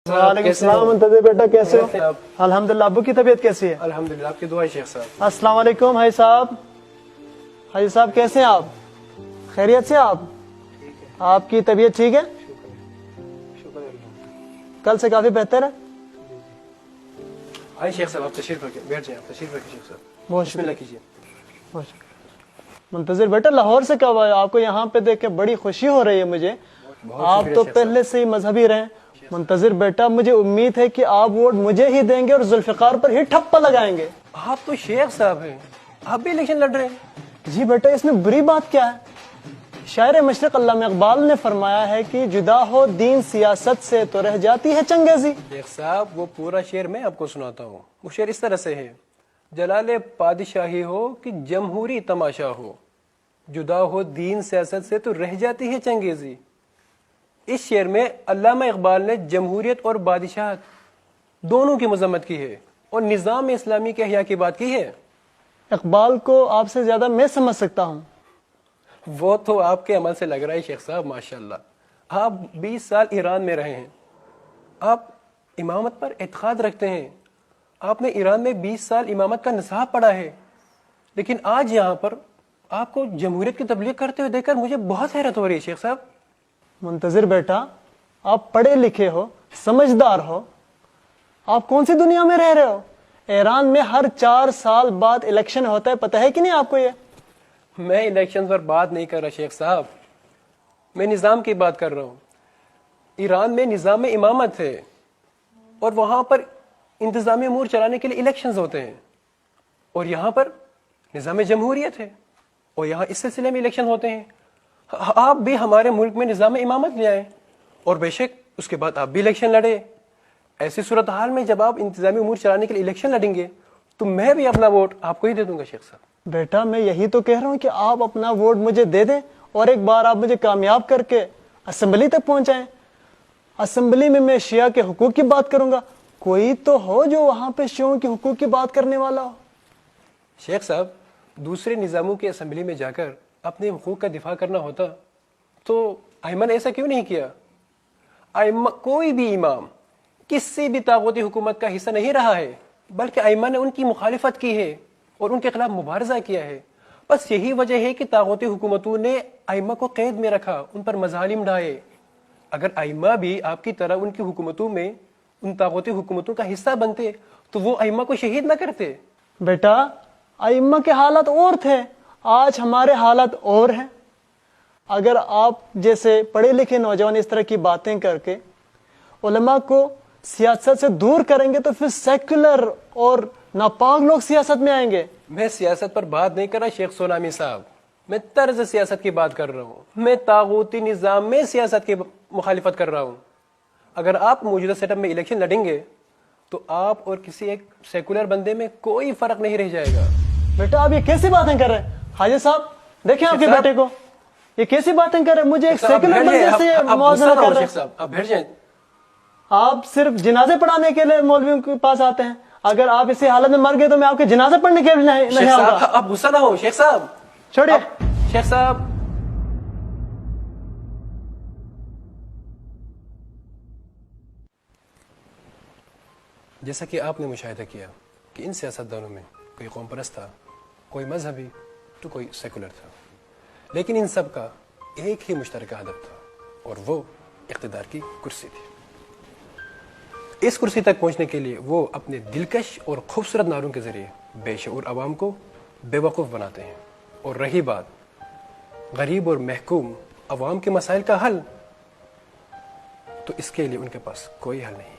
वालेकुम सलाम मुंतज़िर बेटा, कैसे हो? अल्हम्दुलिल्लाह। अब्बू की तबीयत कैसी है? अल्हम्दुलिल्लाह, आपकी दुआ है शेख साहब। अस्सलाम वालेकुम हाजी साहब। हाजी साहब कैसे हैं आप? खैरियत से आप? आपकी तबीयत ठीक है? कल से काफी बेहतर है? आइए शेख साहब, आप तशरीफ रखिए, बैठ जाइए, आप तशरीफ रखिए शेख साहब। बहुत बिस्मिल्लाह शुक्रिया। कीजिए। बहुत शुक्रिया। मुंतज़िर बेटा, लाहौर से कब आए? आपको यहाँ पे देख के बड़ी खुशी हो रही है मुझे। आप तो पहले से ही मजहबी रहे। मुंतज़िर बेटा, मुझे उम्मीद है कि आप वोट मुझे ही देंगे और जुल्फ़िकार पर ही ठप्पा लगाएंगे। आप तो शेख साहब हैं, आप भी इलेक्शन लड़ रहे हैं। जी बेटा, इसमें बुरी बात क्या है? शायर मशरक़ अल्लामा इक़बाल ने फरमाया है कि जुदा हो दीन सियासत से तो रह जाती है चंगेज़ी। शेख साहब, वो पूरा शेर मैं आपको सुनाता हूँ। वो शेर इस तरह से है, जलाले पादशाही हो कि जमहूरी तमाशा हो, जुदा हो दीन सियासत से तो रह जाती है चंगेज़ी। इस शेर में अल्लामा इक़बाल ने जमहूरियत और बादशाहत दोनों की मजम्मत की है और निज़ाम इस्लामी के अहया की बात की है। इक़बाल को आपसे ज्यादा मैं समझ सकता हूँ। वो तो आपके अमल से लग रहा है शेख साहब, माशाल्लाह। आप 20 साल ईरान में रहे हैं, आप इमामत पर एतकाद रखते हैं, आपने ईरान में 20 साल इमामत का निसाब पढ़ा है, लेकिन आज यहाँ पर आपको जमहूरियत की तबलीग करते हुए देखकर मुझे बहुत हैरत हो रही है शेख साहब। मुंतज़िर बेटा, आप पढ़े लिखे हो, समझदार हो, आप कौन सी दुनिया में रह रहे हो? ईरान में हर 4 साल बाद इलेक्शन होता है, पता है कि नहीं आपको ये? मैं इलेक्शन पर बात नहीं कर रहा शेख साहब, मैं निज़ाम की बात कर रहा हूँ। ईरान में निज़ाम इमामत है और वहाँ पर इंतज़ामी अमूर चलाने के लिए इलेक्शंस होते हैं, और यहाँ पर निज़ाम जमहूरियत है और यहाँ इस सिलसिले में इलेक्शन होते हैं। आप भी हमारे मुल्क में निज़ाम इमामत ले आए और बेशक उसके बाद आप भी इलेक्शन लड़े। ऐसी सूरत हाल में जब आप इंतज़ामी अमूर चलाने के लिए इलेक्शन लड़ेंगे तो मैं भी अपना वोट आपको ही दे दूंगा शेख साहब। बेटा, मैं यही तो कह रहा हूँ कि आप अपना वोट मुझे दे दें और एक बार आप मुझे कामयाब करके असेंबली तक पहुंचाएं। असेंबली में मैं शिया के हुकूक की बात करूंगा, कोई तो हो जो वहां पे शियों के हुकूक की बात करने वाला हो। शेख साहब, दूसरे निज़ामों की असेंबली में जाकर अपने हुकूक का दिफा करना होता तो अयमन ने ऐसा क्यों नहीं किया? कोई भी इमाम किसी भी तागूती हुकूमत का हिस्सा नहीं रहा है, बल्कि अयमन ने उनकी मुखालिफत की है और उनके खिलाफ मुबारजा किया है। बस यही वजह है कि तागूती हुकूमतों ने अइम्मा को कैद में रखा, उन पर मजालिम ढाए। अगर अइम्मा भी आपकी तरह उनकी हुकूमतों में उन तागूती हुकूमतों का हिस्सा बनते तो वो अइम्मा को शहीद न करते। बेटा, अइम्मा के हालात और थे, आज हमारे हालात और हैं। अगर आप जैसे पढ़े लिखे नौजवान इस तरह की बातें करके उलमा को सियासत से दूर करेंगे तो फिर सेक्युलर और नापाक लोग सियासत में आएंगे। मैं सियासत पर बात नहीं कर रहा शेख सोनामी साहब, मैं तर्ज सियासत की बात कर रहा हूँ। मैं तागूती निज़ाम में सियासत की मुखालिफत कर रहा हूँ। अगर आप मौजूदा सेटअप में इलेक्शन लड़ेंगे तो आप और किसी एक सेकुलर बंदे में कोई फर्क नहीं रह जाएगा। बेटा, आप ये कैसी बातें कर रहे हैं? हाजी साहब, देखें आपके बेटे को, ये कैसी बातें कर रहे हैं? मुझे एक सेकुलर बंदे से मौजूदा कर रहे हैं। आप बैठ जाएं। आप सिर्फ जनाजे पढ़ाने के लिए मौलवियों के पास आते हैं। अगर आप इसी हालत में मर गए तो मैं आपके जनाजे पढ़ने के लिए नहीं आऊंगा। आप गुस्सा ना हो शेख साहब, छोड़िए शेख साहब। जैसा कि आपने मुशाहिदा किया कि इन सियासतदानों में कोई कौम परस्त था, कोई मजहबी तो कोई सेकुलर था, लेकिन इन सब का एक ही मुश्तरका हदफ था और वो इख्तिदार की कुर्सी थी। इस कुर्सी तक पहुंचने के लिए वो अपने दिलकश और खूबसूरत नारों के जरिए बेशऊर आवाम को बेवकूफ़ बनाते हैं। और रही बात गरीब और महकूम अवाम के मसाइल का हल, तो इसके लिए उनके पास कोई हल नहीं है।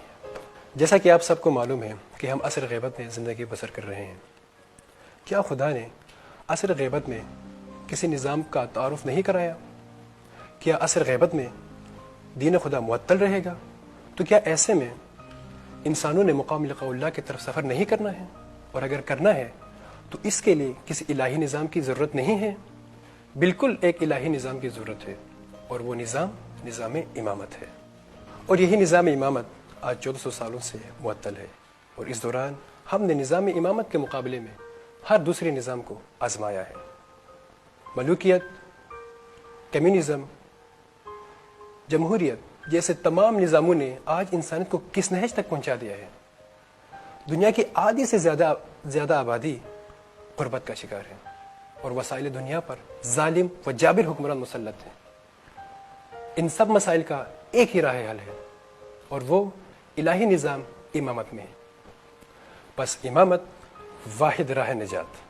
जैसा कि आप सबको मालूम है कि हम असर ग़ैबत में ज़िंदगी बसर कर रहे हैं। क्या खुदा ने असर ग़ैबत में किसी निज़ाम का तारुफ नहीं कराया? क्या असर ग़ैबत में दीन खुदा मुअत्तल रहेगा? तो क्या ऐसे में इंसानों ने मुक़ाम लिक़ाउल्लाह की तरफ सफ़र नहीं करना है? और अगर करना है तो इसके लिए किसी इलाही निज़ाम की ज़रूरत नहीं है, बिल्कुल एक इलाही निज़ाम की ज़रूरत है, और वो निज़ाम इमामत है। और यही निज़ाम इमामत आज 1400 सालों से मुअत्तल है, और इस दौरान हमने निज़ाम इमामत के मुकाबले में हर दूसरे निज़ाम को आजमाया है। मलूकियत, कम्युनिज़म, जमहूरियत جیسے تمام نظاموں نے آج انسانیت کو کس نہج تک پہنچا دیا ہے. دنیا کی آدھی سے زیادہ آبادی غربت کا شکار ہے اور وسائل دنیا پر ظالم و جابر حکمران مسلط ہیں. ان سب مسائل کا ایک ہی راہ حل ہے اور وہ الہی نظام امامت میں ہے. بس امامت واحد راہ نجات.